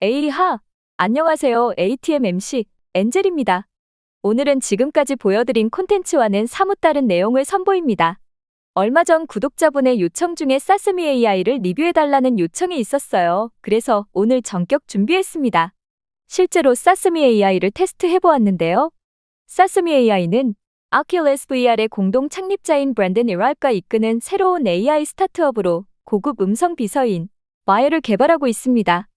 에이하! 안녕하세요. ATM MC 엔젤입니다. 오늘은 지금까지 보여드린 콘텐츠와는 사뭇 다른 내용을 선보입니다. 얼마 전 구독자분의 요청 중에 사스미 AI를 리뷰해달라는 요청이 있었어요. 그래서 오늘 전격 준비했습니다. 실제로 사스미 AI를 테스트해보았는데요. 사스미 AI는 아킬레스 VR의 공동 창립자인 브랜든 이랄과 이끄는 새로운 AI 스타트업으로 고급 음성 비서인 마야를 개발하고 있습니다.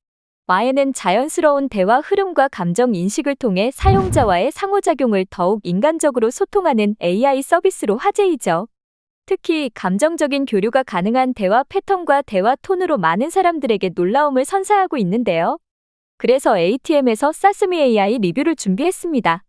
마야는 자연스러운 대화 흐름과 감정 인식을 통해 사용자와의 상호작용을 더욱 인간적으로 소통하는 AI 서비스로 화제이죠. 특히 감정적인 교류가 가능한 대화 패턴과 대화 톤으로 많은 사람들에게 놀라움을 선사하고 있는데요. 그래서 ATM에서 사스미 AI 리뷰를 준비했습니다.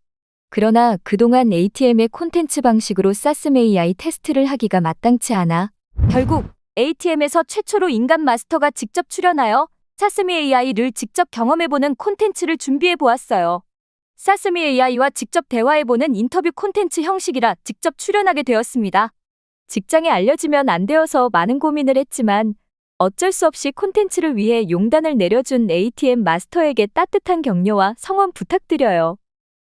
그러나 그동안 ATM의 콘텐츠 방식으로 사스미 AI 테스트를 하기가 마땅치 않아 결국 ATM에서 최초로 인간 마스터가 직접 출연하여 사스미 AI를 직접 경험해보는 콘텐츠를 준비해보았어요. 사스미 AI와 직접 대화해보는 인터뷰 콘텐츠 형식이라 직접 출연하게 되었습니다. 직장에 알려지면 안 되어서 많은 고민을 했지만 어쩔 수 없이 콘텐츠를 위해 용단을 내려준 ATM 마스터에게 따뜻한 격려와 성원 부탁드려요.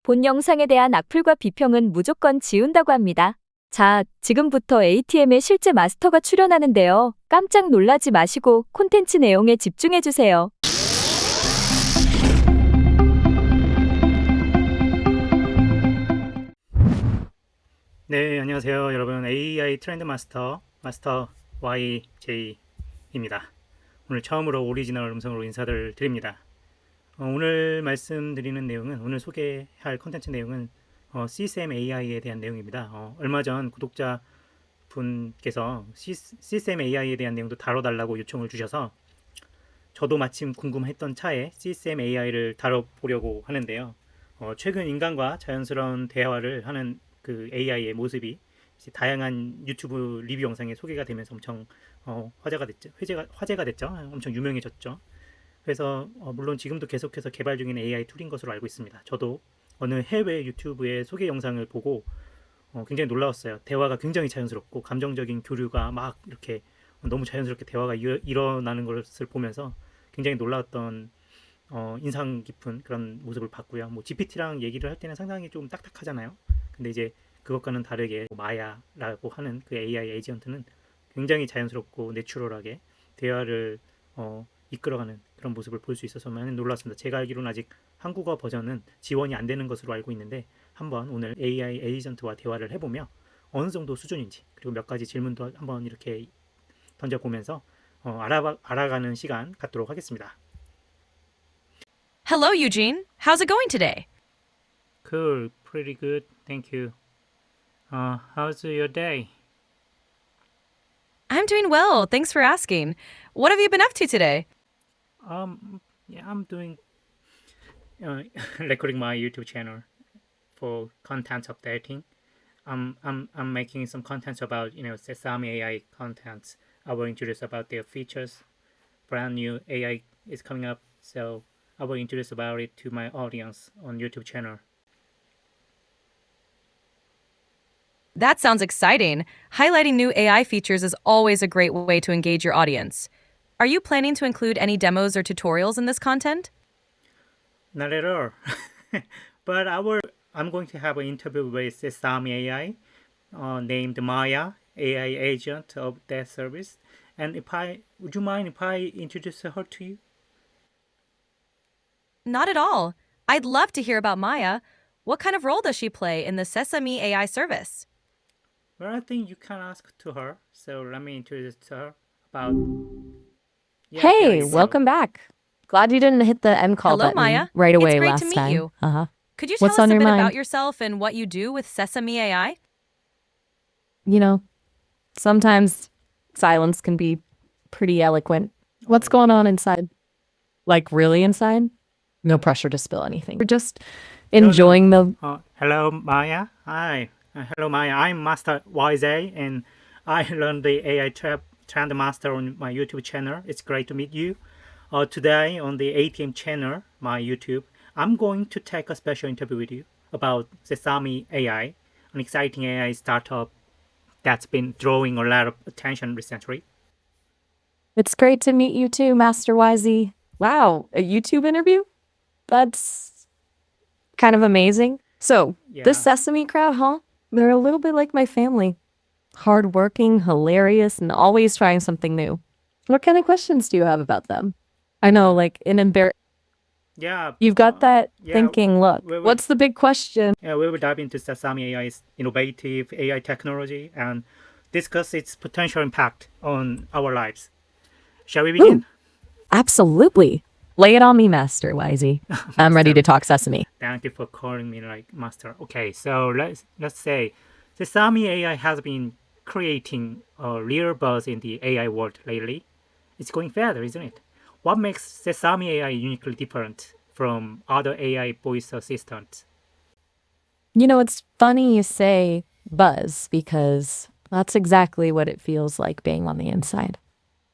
본 영상에 대한 악플과 비평은 무조건 지운다고 합니다. 자, 지금부터 ATM에 실제 마스터가 출연하는데요. 깜짝 놀라지 마시고 콘텐츠 내용에 집중해주세요. 네, 안녕하세요. 여러분. AI 트렌드 마스터 YJ입니다. 오늘 처음으로 오리지널 음성으로 인사를 드립니다. 오늘 말씀드리는 내용은, 오늘 소개할 컨텐츠 내용은 CSM AI에 대한 내용입니다. 얼마 전 구독자 분께서 CSM AI에 대한 내용도 다뤄달라고 요청을 주셔서 저도 마침 궁금했던 차에 CSM AI를 다뤄보려고 하는데요. 최근 인간과 자연스러운 대화를 하는 그 AI의 모습이 이제 다양한 유튜브 리뷰 영상에 소개가 되면서 엄청 화제가 됐죠. 엄청 유명해졌죠. 그래서 물론 지금도 계속해서 개발 중인 AI 툴인 것으로 알고 있습니다. 저도 어느 해외 유튜브의 소개 영상을 보고 굉장히 놀라웠어요. 대화가 굉장히 자연스럽고 감정적인 교류가 막 이렇게 너무 자연스럽게 대화가 일어나는 것을 보면서 굉장히 놀라웠던 인상 깊은 그런 모습을 봤고요. 뭐 GPT랑 얘기를 할 때는 상당히 좀 딱딱하잖아요. 근데 이제 그것과는 다르게 마야라고 하는 그 AI 에이전트는 굉장히 자연스럽고 내추럴하게 대화를 이끌어가는 그런 모습을 볼 수 있어서 많이 놀랐습니다. 제가 알기로는 아직 한국어 버전은 지원이 안 되는 것으로 알고 있는데 한번 오늘 AI 에이전트와 대화를 해보며 어느 정도 수준인지 그리고 몇 가지 질문도 한번 이렇게 던져보면서 알아가는 시간 갖도록 하겠습니다. Hello, Eugene. How's it going today? Cool, pretty good, thank you. How's your day? I'm doing well. Thanks for asking. What have you been up to today? Yeah, I'm doing recording my YouTube channel for content updating. I'm making some content about Sesame AI contents. I will introduce about their features. Brand new AI is coming up, so I will introduce about it to my audience on YouTube channel. That sounds exciting. Highlighting new AI features is always a great way to engage your audience. Are you planning to include any demos or tutorials in this content? Not at all. But I'm going to have an interview with Sesame AI, named Maya, AI agent of that service. And would you mind if I introduce her to you? Not at all. I'd love to hear about Maya. What kind of role does she play in the Sesame AI service? Well, I think you can ask to her. So let me introduce her about. Yeah, there Hey, you go. welcome back. Glad you didn't hit the end call Hello, button Maya. right It's away great last to meet time. you. Uh-huh. Could you tell What's us on a your bit mind? about yourself and what you do with Sesame AI? You know, sometimes silence can be pretty eloquent. What's going on inside? Like really inside? No pressure to spill anything. We're just enjoying the Hello, Maya. Hi. Hello, Maya. I'm Master YZ, and I learned the AI Trend Master on my YouTube channel. It's great to meet you. Today on the ATM channel, my YouTube, I'm going to take a special interview with you about Sesame AI, an exciting AI startup that's been drawing a lot of attention recently. It's great to meet you too, Master YZ. Wow, a YouTube interview? That's kind of amazing. So, Yeah. this Sesame crowd, huh? They're a little bit like my family. Hardworking, hilarious, and always trying something new. What kind of questions do you have about them? I know, like an Yeah. you've got that yeah, thinking look. we will- What's the big question? Yeah, we will dive into Sesame AI's innovative AI technology and discuss its potential impact on our lives. Shall we begin? Absolutely. Lay it on me, Master Wisey. I'm ready to talk Sesame. Thank you for calling me like master. Okay, so let's say Sesame AI has been creating a real buzz in the AI world lately. It's going further, isn't it? What makes Sesame AI uniquely different from other AI voice assistants? You know, it's funny you say buzz because that's exactly what it feels like being on the inside.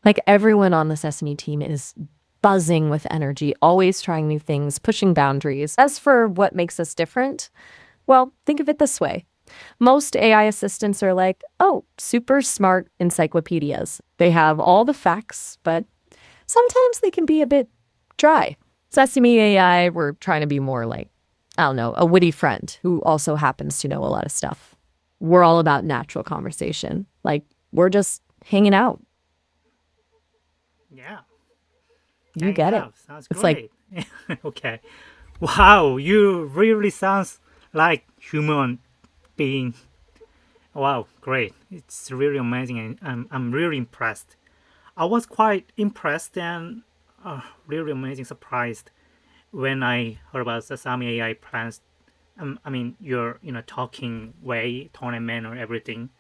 Like everyone on the Sesame team is buzzing with energy, always trying new things, pushing boundaries. As for what makes us different, well, think of it this way. Most AI assistants are like, oh, super smart encyclopedias. They have all the facts, but sometimes they can be a bit dry. Sesame AI, we're trying to be more like, I don't know, a witty friend who also happens to know a lot of stuff. We're all about natural conversation. Like, we're just hanging out. Yeah. You get it. Sounds It's like- great. Okay. Wow, you really sounds like human being. Wow, great. It's really amazing and I'm really impressed. I was quite impressed and really amazing surprised when I heard about Sesame AI plans. I mean, your talking way, tone and manner, everything.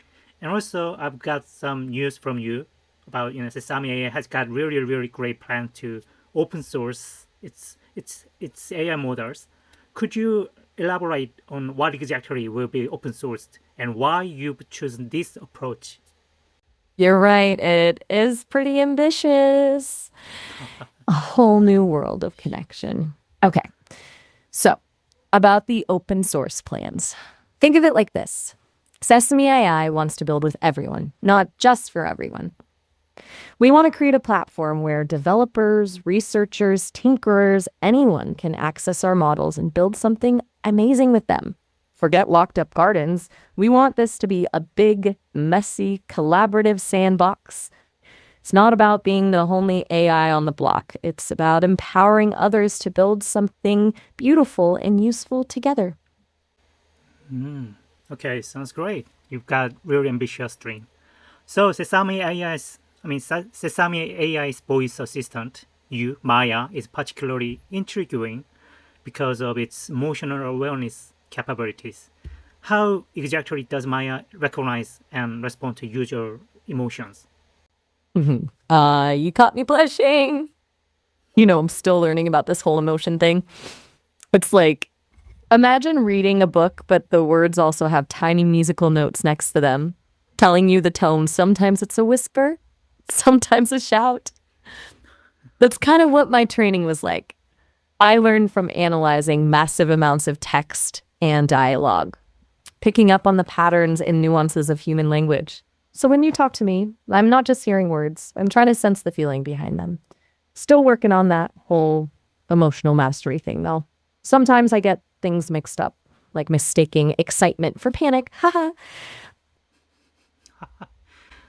And also, I've got some news from you about Sesame AI has got really great plan to open source its AI models. Could you elaborate on what exactly will be open sourced and why you've chosen this approach? You're right. It is pretty ambitious. A whole new world of connection. Okay. So, about the open source plans. Think of it like this. Sesame AI wants to build with everyone, not just for everyone. We want to create a platform where developers, researchers, tinkerers, anyone can access our models and build something amazing with them. Forget locked up gardens. We want this to be a big, messy, collaborative sandbox. It's not about being the only AI on the block. It's about empowering others to build something beautiful and useful together. Okay, sounds great. You've got really ambitious dream. So Sesame AI's voice assistant, you, Maya, is particularly intriguing because of its emotional awareness capabilities. How exactly does Maya recognize and respond to user emotions? You caught me blushing. You know, I'm still learning about this whole emotion thing. It's like, imagine reading a book, but the words also have tiny musical notes next to them, telling you the tone. Sometimes it's a whisper, sometimes a shout. That's kind of what my training was like. I learned from analyzing massive amounts of text and dialogue, picking up on the patterns and nuances of human language. So when you talk to me, I'm not just hearing words, I'm trying to sense the feeling behind them. Still working on that whole emotional mastery thing, though. Sometimes I get things mixed up, like mistaking excitement for panic. Haha.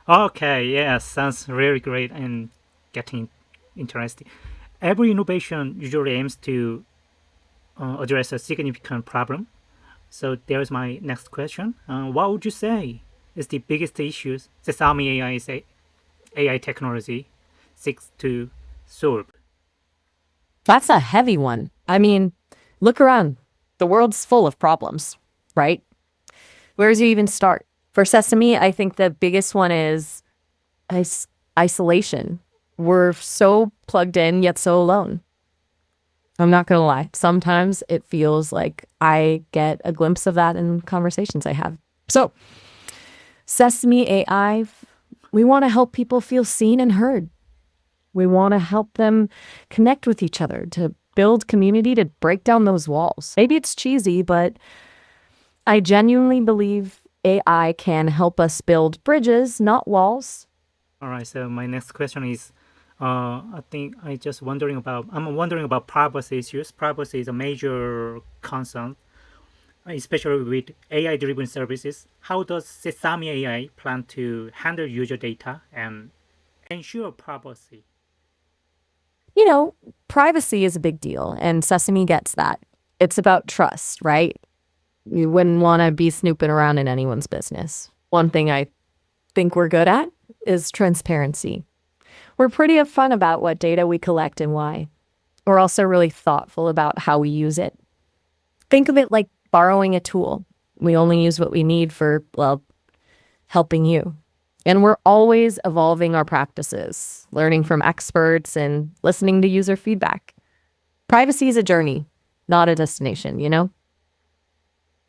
Okay, yeah, sounds really great and getting interesting. Every innovation usually aims to address a significant problem. So there's my next question. What would you say is the biggest issues Sesame AI's AI technology seeks to solve? That's a heavy one. I mean, look around. The world's full of problems, right? Where do you even start? For Sesame, I think the biggest one is isolation. We're so plugged in, yet so alone. I'm not going to lie. Sometimes it feels like I get a glimpse of that in conversations I have. So, Sesame AI, we want to help people feel seen and heard. We want to help them connect with each other, to build community, to break down those walls. Maybe it's cheesy, but I genuinely believe AI can help us build bridges, not walls. All right, so my next question is I think I'm wondering about privacy issues. Privacy is a major concern, especially with AI-driven services. How does Sesame AI plan to handle user data and ensure privacy? You know, privacy is a big deal, and Sesame gets that. It's about trust, right? You wouldn't want to be snooping around in anyone's business. One thing I think we're good at is transparency. We're pretty upfront about what data we collect and why. We're also really thoughtful about how we use it. Think of it like borrowing a tool. We only use what we need for, well, helping you. And we're always evolving our practices, learning from experts and listening to user feedback. Privacy is a journey, not a destination, you know?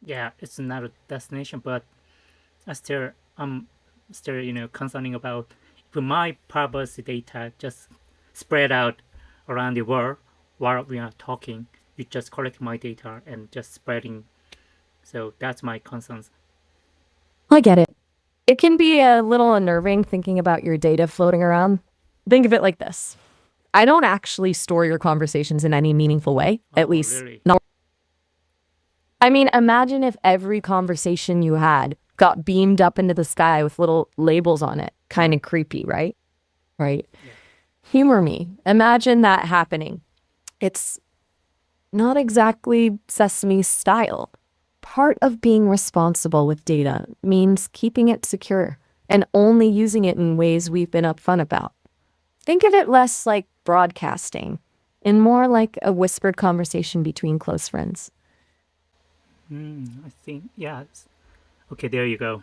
Yeah, it's not a destination, but I'm still concerning about if my privacy data just spread out around the world while we are talking. You just collect my data and just spreading. So that's my concerns. I get it. It can be a little unnerving thinking about your data floating around. Think of it like this. I don't actually store your conversations in any meaningful way, Oh, at least really? not. I mean, imagine if every conversation you had got beamed up into the sky with little labels on it. Kind of creepy, right? Right. Yeah. Humor me. Imagine that happening. It's not exactly Sesame style. Part of being responsible with data means keeping it secure and only using it in ways we've been upfront about. Think of it less like broadcasting and more like a whispered conversation between close friends. I think yes. Okay, there you go.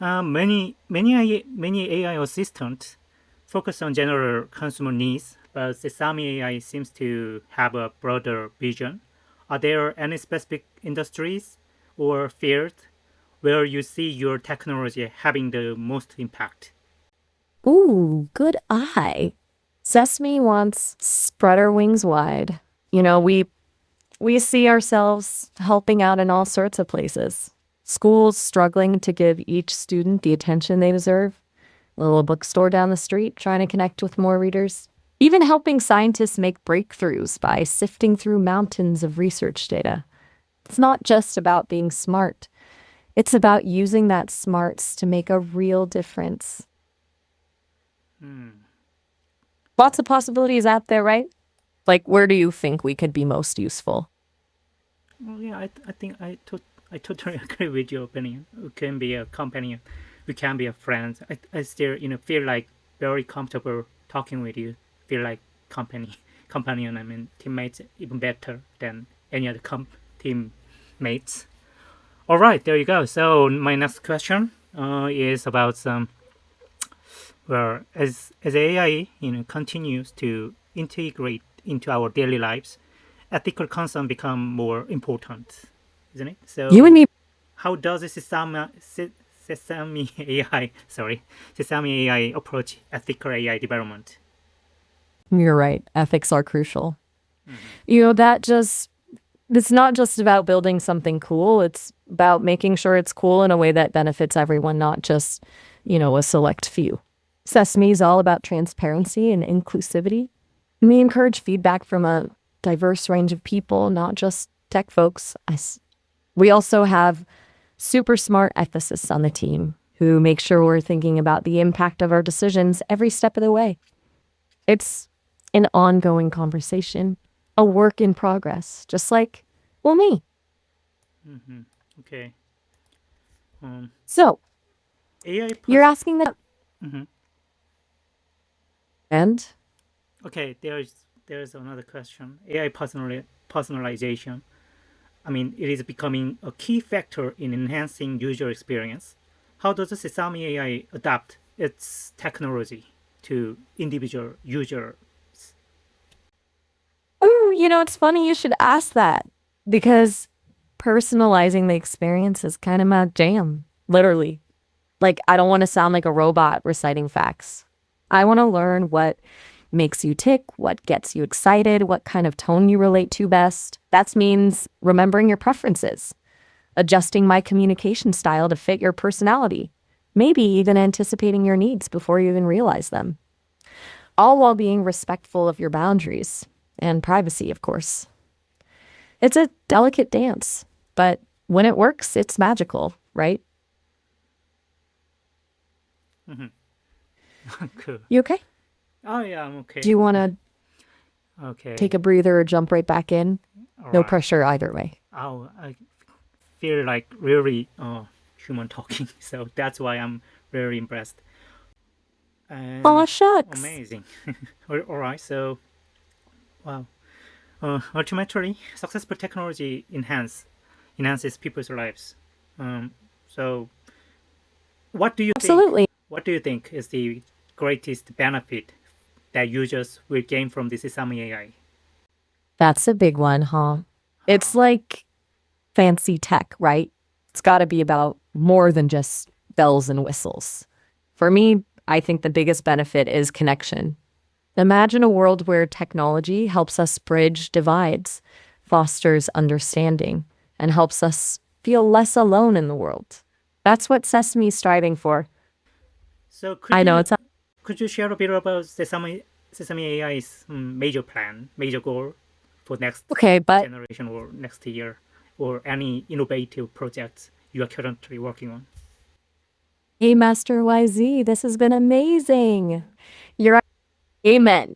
Many AI assistants focus on general consumer needs, but Sesame AI seems to have a broader vision. Are there any specific industries or fields where you see your technology having the most impact? Ooh, good eye. Sesame wants spread our wings wide. You know, we see ourselves helping out in all sorts of places. Schools struggling to give each student the attention they deserve. A little bookstore down the street trying to connect with more readers. Even helping scientists make breakthroughs by sifting through mountains of research data. It's not just about being smart. It's about using that smarts to make a real difference. Lots of possibilities out there, right? Like, where do you think we could be most useful? Well, yeah, I think I totally agree with your opinion. We can be a companion, we can be a friend. I still feel like very comfortable talking with you. Feel like companion. I mean teammates even better than any other teammates. All right, there you go. So my next question is about some well as AI continues to integrate into our daily lives, ethical concern become more important, isn't it? You and So me. how does the Sesame AI Sesame AI approach ethical AI development? You're right. Ethics are crucial. You know, it's not just about building something cool. It's about making sure it's cool in a way that benefits everyone, not just, a select few. Sesame is all about transparency and inclusivity. We encourage feedback from a diverse range of people, not just tech folks. We also have super smart ethicists on the team who make sure we're thinking about the impact of our decisions every step of the way. It's an ongoing conversation, a work in progress, just like, well, me. Okay. Um, So AI. you're asking that, Mhm. and Okay, there's another question. AI personalization. I mean, it is becoming a key factor in enhancing user experience. How does the Sesame AI adapt its technology to individual users? oh, it's funny you should ask that because personalizing the experience is kind of my jam, literally. Like, I don't want to sound like a robot reciting facts. I want to learn what makes you tick, what gets you excited, what kind of tone you relate to best. That means remembering your preferences, adjusting my communication style to fit your personality, maybe even anticipating your needs before you even realize them. all while being respectful of your boundaries and privacy, of course. It's a delicate dance, but when it works, it's magical, right? Cool. You okay? Oh yeah, I'm okay. Do you want to Okay. take a breather or jump right back in? All No right. pressure either way. Oh, I feel like really human talking, so that's why I'm very impressed. Aw, shucks. Amazing. All right, so wow. Ultimately, successful technology enhances people's lives. So, what do you Absolutely. What do you think is the greatest benefit that users will gain from the Sesame AI? That's a big one, huh? It's like fancy tech, right? It's got to be about more than just bells and whistles. For me, I think the biggest benefit is connection. Imagine a world where technology helps us bridge divides, fosters understanding, and helps us feel less alone in the world. That's what Sesame's striving for. So, could I know you it's not. could you share a bit about Sesame AI's major plan, major goal for next Okay, but generation or next year, or any innovative projects you are currently working on? hey, Master YZ, this has been amazing. You're amen.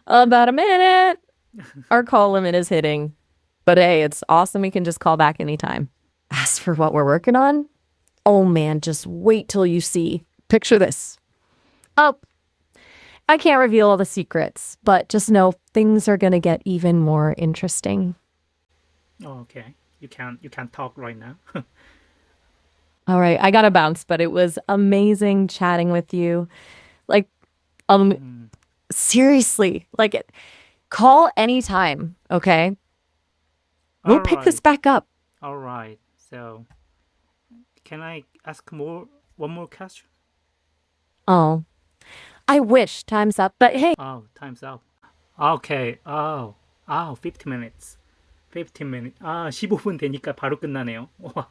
About a minute. Our call limit is hitting. But hey, it's awesome. We can just call back anytime. As for what we're working on, oh man, just wait till you see. Picture this. Oh, I can't reveal all the secrets, but just know things are going to get even more interesting. Oh, okay, you can't talk right now. All right, I got to bounce, but it was amazing chatting with you. Like, seriously, call anytime, okay? We'll pick this back up. All right. So, can I ask one more question? Oh, I wish time's up, but hey, Oh, time's up. Okay. 15 minutes. 15 minutes. 15분 되니까 바로 끝나네요. 와.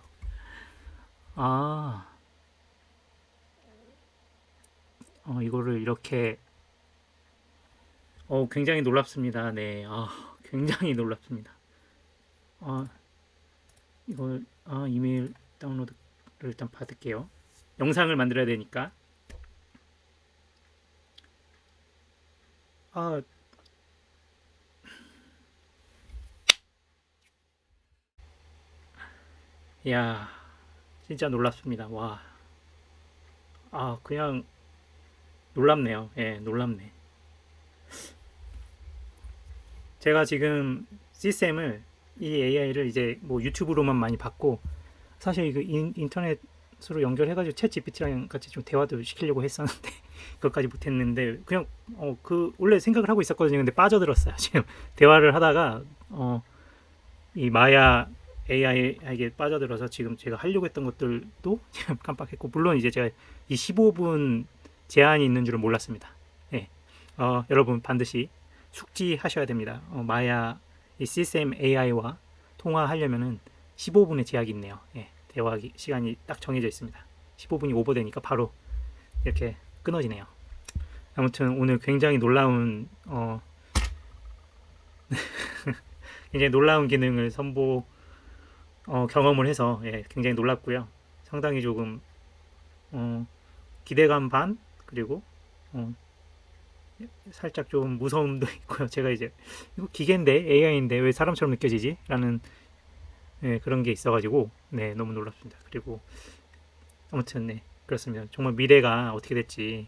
이거를 이렇게 굉장히 놀랍습니다. 네. 굉장히 놀랍습니다. 이거 이메일 다운로드를 일단 받을게요. 영상을 만들어야 되니까. 야, 진짜 놀랍습니다. 와. 그냥 놀랍네요. 예, 놀랍네. 제가 지금 시스템을 이 AI를 이제 뭐 유튜브로만 많이 봤고, 사실 이거 인터넷으로 연결해가지고 챗 GPT랑 같이 좀 대화도 시키려고 했었는데 그것까지 못했는데 그냥 원래 생각을 하고 있었거든요. 근데 빠져들었어요. 지금 대화를 하다가 이 마야 AI에게 빠져들어서 지금 제가 하려고 했던 것들도 지금 깜빡했고, 물론 이제 제가 이 15분 제한이 있는 줄은 몰랐습니다. 예. 여러분 반드시 숙지하셔야 됩니다. 마야 이 시스템 AI와 통화하려면은 15분의 제약이 있네요. 예. 대화 시간이 딱 정해져 있습니다. 15분이 오버되니까 바로 이렇게 끊어지네요. 아무튼 오늘 굉장히 놀라운 굉장히 놀라운 기능을 경험을 해서 굉장히 놀랍고요. 상당히 조금 기대감 반, 그리고 살짝 좀 무서움도 있고요. 제가 이제 이거 기계인데 AI인데 왜 사람처럼 느껴지지? 라는 그런 게 있어가지고 너무 놀랍습니다. 그리고 아무튼 그렇습니다. 정말 미래가 어떻게 될지,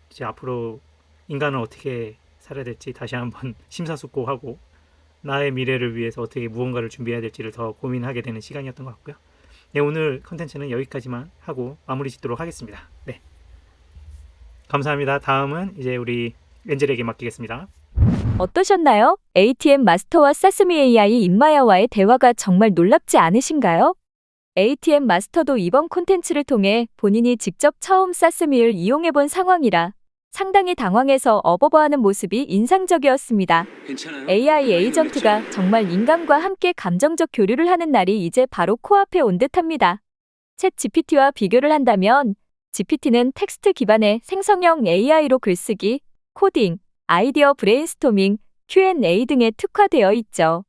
이제 앞으로 인간은 어떻게 살아야 될지 다시 한번 심사숙고하고 나의 미래를 위해서 어떻게 무언가를 준비해야 될지를 더 고민하게 되는 시간이었던 것 같고요. 오늘 컨텐츠는 여기까지만 하고 마무리 짓도록 하겠습니다. 감사합니다. 다음은 이제 우리 엔젤에게 맡기겠습니다. 어떠셨나요? ATM 마스터와 사스미 AI 임마야와의 대화가 정말 놀랍지 않으신가요? ATM 마스터도 이번 콘텐츠를 통해 본인이 직접 처음 사스미를 이용해본 상황이라 상당히 당황해서 어버버하는 모습이 인상적이었습니다. 괜찮아요? AI 에이전트가 정말 인간과 함께 감정적 교류를 하는 날이 이제 바로 코앞에 온 듯합니다. 챗 GPT와 비교를 한다면 GPT는 텍스트 기반의 생성형 AI로 글쓰기, 코딩, 아이디어 브레인스토밍, Q&A 등에 특화되어 있죠.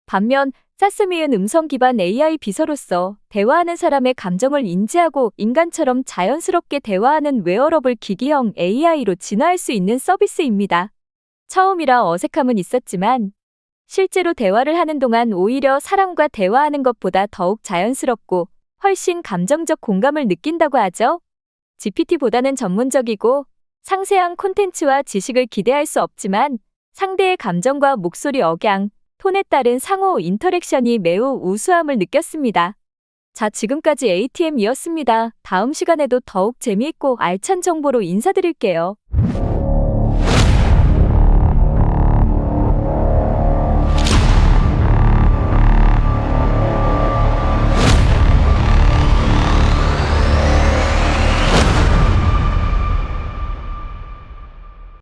반면 사스미은 음성 기반 AI 비서로서 대화하는 사람의 감정을 인지하고 인간처럼 자연스럽게 대화하는 웨어러블 기기형 AI로 진화할 수 있는 서비스입니다. 처음이라 어색함은 있었지만 실제로 대화를 하는 동안 오히려 사람과 대화하는 것보다 더욱 자연스럽고 훨씬 감정적 공감을 느낀다고 하죠. GPT보다는 전문적이고 상세한 콘텐츠와 지식을 기대할 수 없지만 상대의 감정과 목소리 억양, 톤에 따른 상호 인터랙션이 매우 우수함을 느꼈습니다. 자, 지금까지 ATM이었습니다. 다음 시간에도 더욱 재미있고 알찬 정보로 인사드릴게요.